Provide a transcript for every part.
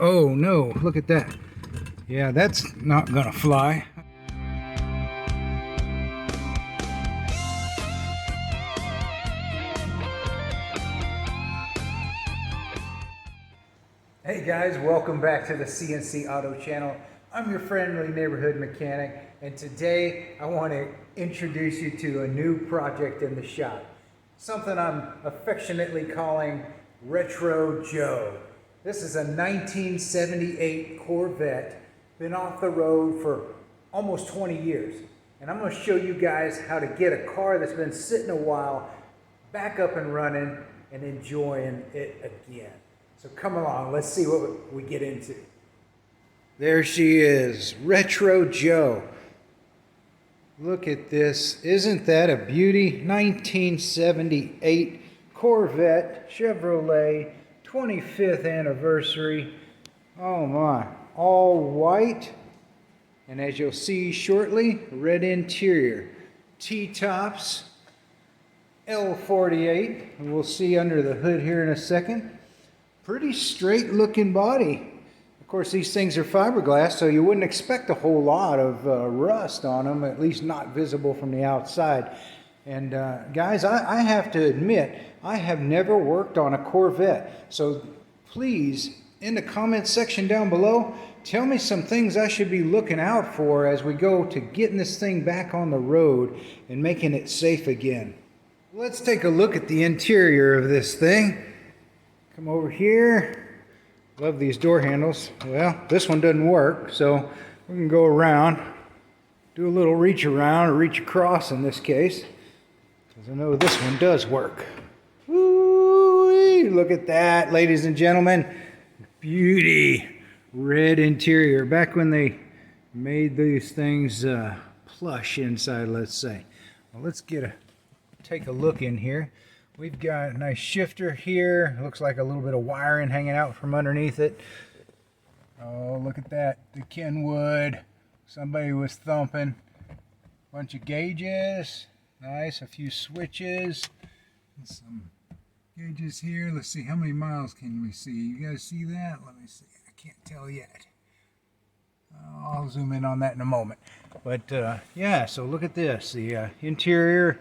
Oh no, look at that. Yeah, that's not gonna fly. Hey guys, welcome back to the CNC Auto channel. I'm your friendly neighborhood mechanic, and today I want to introduce you to a new project in the shop. Something I'm affectionately calling Retro Joe. This is a 1978 Corvette, been off the road for almost 20 years. And I'm going to show you guys how to get a car that's been sitting a while back up and running and enjoying it again. So come along, let's see what we get into. There she is, Retro Joe. Look at this, isn't that a beauty? 1978 Corvette Chevrolet, 25th anniversary. Oh my, all white. And as you'll see shortly, red interior. T-tops, L48. We'll see under the hood here in a second. Pretty straight looking body. Of course, these things are fiberglass, so you wouldn't expect a whole lot of rust on them, at least not visible from the outside. And guys, I have to admit, I have never worked on a Corvette. So please, in the comments section down below, tell me some things I should be looking out for as we go to getting this thing back on the road and making it safe again. Let's take a look at the interior of this thing. Come over here. Love these door handles. Well, this one doesn't work, so we can go around, do a little reach around or reach across in this case, because I know this one does work. Woo-wee, look at that, ladies and gentlemen. Beauty. Red interior. Back when they made these things plush inside, let's say. Well, let's take a look in here. We've got a nice shifter here. Looks like a little bit of wiring hanging out from underneath it. Oh, look at that. The Kenwood. Somebody was thumping. Bunch of gauges. Nice. A few switches. And some gauges here. Let's see. How many miles can we see? You guys see that? Let me see. I can't tell yet. I'll zoom in on that in a moment. But yeah, so look at this. The interior,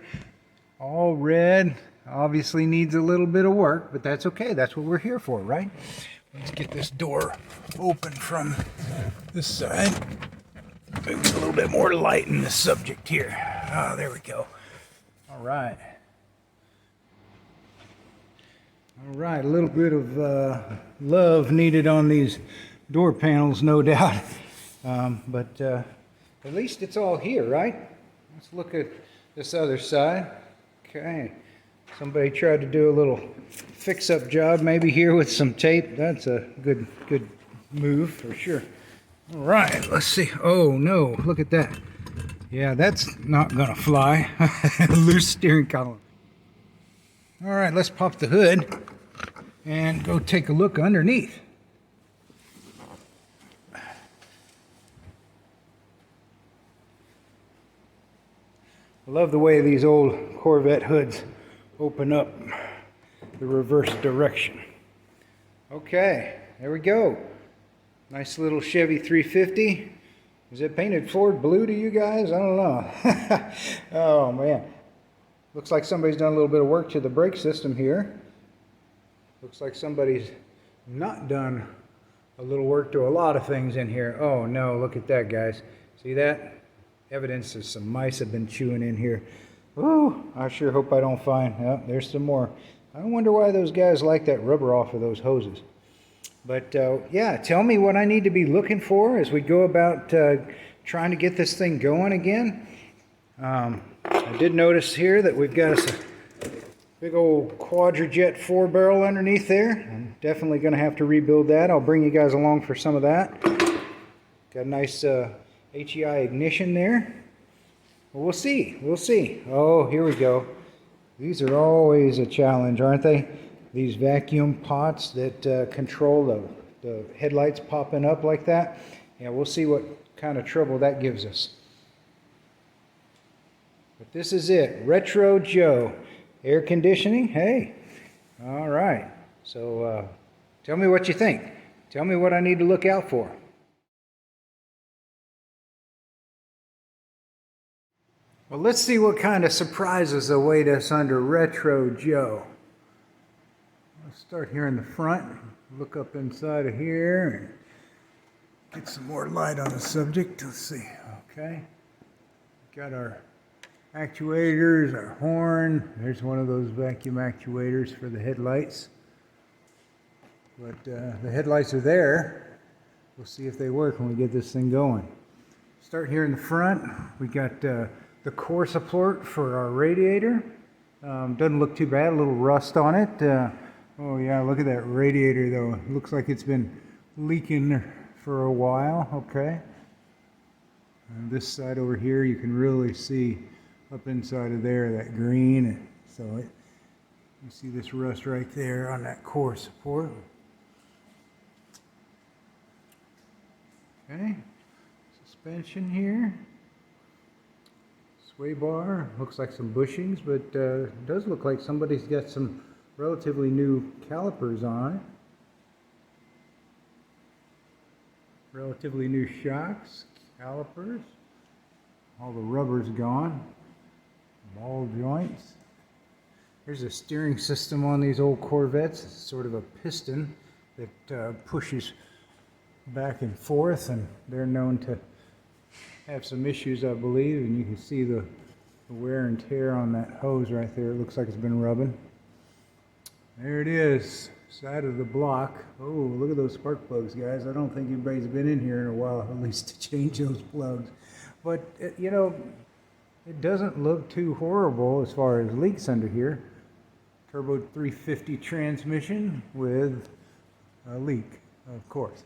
all red. Obviously needs a little bit of work, but that's okay. That's what we're here for, right? Let's get this door open from this side. Maybe a little bit more light in the subject here. Ah, there we go. All right. All right, a little bit of love needed on these door panels, no doubt. But at least it's all here, right? Let's look at this other side. Okay. Somebody tried to do a little fix-up job maybe here with some tape. That's a good move for sure. All right, let's see. Oh no, look at that. Yeah, that's not gonna fly. Loose steering column. All right, let's pop the hood and go take a look underneath. I love the way these old Corvette hoods open up the reverse direction. Okay, there we go. Nice little Chevy 350. Is it painted Ford blue to you guys? I don't know. Oh man. Looks like somebody's done a little bit of work to the brake system here. Looks like somebody's not done a little work to a lot of things in here. Oh no, look at that, guys. See that? Evidence that some mice have been chewing in here. Oh, I sure hope I don't find. Oh, there's some more. I wonder why those guys like that rubber off of those hoses. But yeah, tell me what I need to be looking for as we go about trying to get this thing going again. I did notice here that we've got a big old Quadrajet 4-barrel underneath there. I'm definitely going to have to rebuild that. I'll bring you guys along for some of that. Got a nice HEI ignition there. Well, we'll see. We'll see. Oh, here we go. These are always a challenge, aren't they? These vacuum pots that control the headlights popping up like that. Yeah, we'll see what kind of trouble that gives us. But this is it. Retro Joe. Air conditioning. Hey. All right. So tell me what you think. Tell me what I need to look out for. Well, let's see what kind of surprises await us under Retro Joe. Let's start here in the front, look up inside of here, and get some more light on the subject. Let's see. Okay. Got our actuators, our horn. There's one of those vacuum actuators for the headlights. But the headlights are there. We'll see if they work when we get this thing going. Start here in the front. We got the core support for our radiator. Doesn't look too bad, a little rust on it. Oh yeah, look at that radiator though. It looks like it's been leaking for a while. Okay. And this side over here, you can really see up inside of there that green. So you see this rust right there on that core support. Okay. Suspension here. Sway bar, looks like some bushings, but it does look like somebody's got some relatively new calipers on it. Relatively new shocks, calipers. All the rubber's gone. Ball joints. There's a steering system on these old Corvettes. It's sort of a piston that pushes back and forth, and they're known to have some issues, I believe, and you can see the wear and tear on that hose right there. It looks like it's been rubbing. There it is, side of the block. Oh, look at those spark plugs, guys. I don't think anybody's been in here in a while, at least to change those plugs. But, you know, it doesn't look too horrible as far as leaks under here. Turbo 350 transmission with a leak, of course.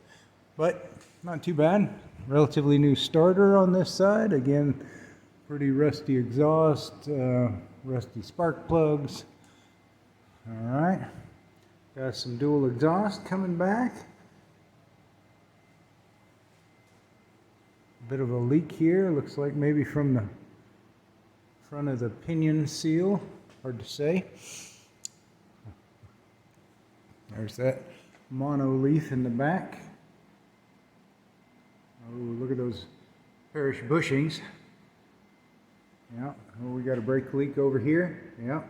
But not too bad. Relatively new starter on this side. Again, pretty rusty exhaust, rusty spark plugs. All right. Got some dual exhaust coming back. A bit of a leak here. Looks like maybe from the front of the pinion seal. Hard to say. There's that mono leaf in the back. Oh, look at those parish bushings. Yeah, oh, we got a brake leak over here. Yeah,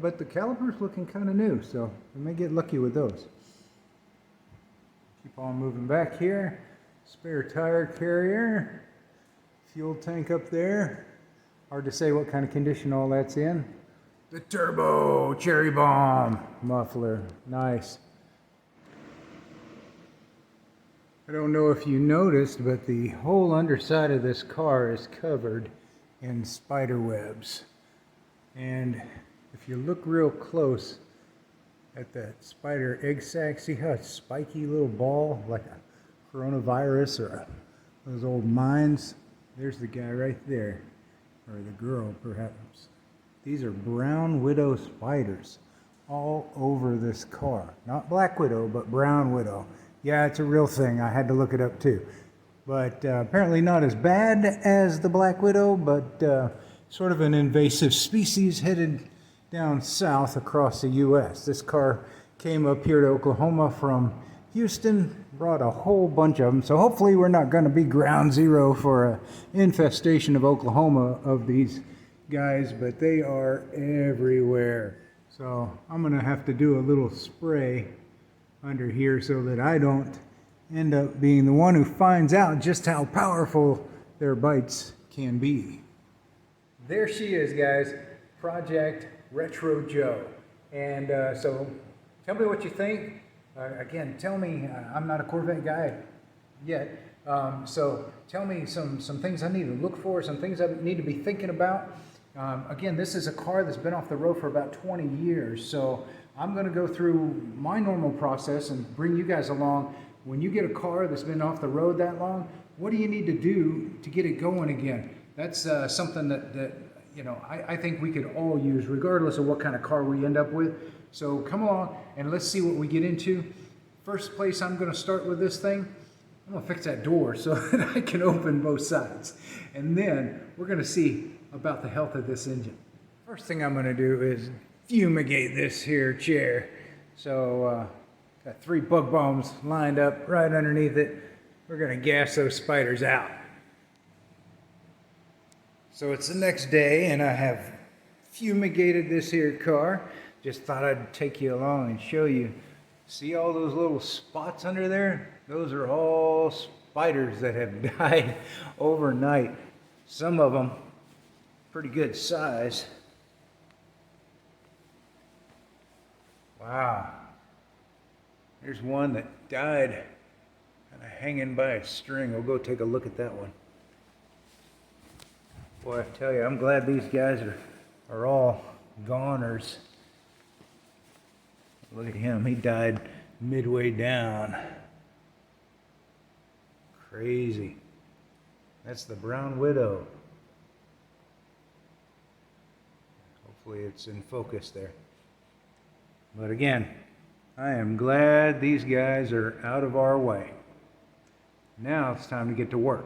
but the caliper's looking kind of new, so we may get lucky with those. Keep on moving back here. Spare tire carrier. Fuel tank up there. Hard to say what kind of condition all that's in. The turbo cherry bomb muffler. Nice. I don't know if you noticed, but the whole underside of this car is covered in spider webs. And if you look real close at that spider egg sac, see how it's spiky little ball, like a coronavirus or those old mines? There's the guy right there, or the girl perhaps. These are brown widow spiders all over this car. Not black widow, but brown widow. Yeah, it's a real thing. I had to look it up too. But apparently not as bad as the black widow, but sort of an invasive species headed down south across the U.S. This car came up here to Oklahoma from Houston, brought a whole bunch of them. So hopefully we're not going to be ground zero for an infestation of Oklahoma of these guys, but they are everywhere. So I'm going to have to do a little spray under here so that I don't end up being the one who finds out just how powerful their bites can be. There she is, guys. Project Retro Joe. And so tell me what you think. Again, tell me, I'm not a Corvette guy yet, so tell me some things I need to look for, some things I need to be thinking about. Again, this is a car that's been off the road for about 20 years, so I'm going to go through my normal process and bring you guys along. When you get a car that's been off the road that long, what do you need to do to get it going again? That's something that you know, I think we could all use, regardless of what kind of car we end up with. So come along and let's see what we get into. First place I'm going to start with this thing, I'm going to fix that door so that I can open both sides. And then we're going to see about the health of this engine. First thing I'm going to do is fumigate this here chair. So Got 3 bug bombs lined up right underneath it. We're gonna gas those spiders out. So it's the next day and I have fumigated this here car. Just thought I'd take you along and show you. See all those little spots under there? Those are all spiders that have died overnight. Some of them pretty good size. Wow. There's one that died kind of hanging by a string. We'll go take a look at that one. Boy, I tell you, I'm glad these guys are all goners. Look at him, he died midway down. Crazy. That's the brown widow. Hopefully it's in focus there. But again, I am glad these guys are out of our way. Now it's time to get to work.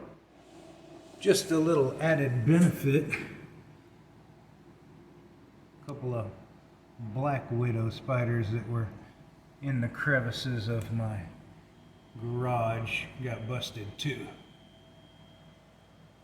Just a little added benefit. A couple of black widow spiders that were in the crevices of my garage got busted too.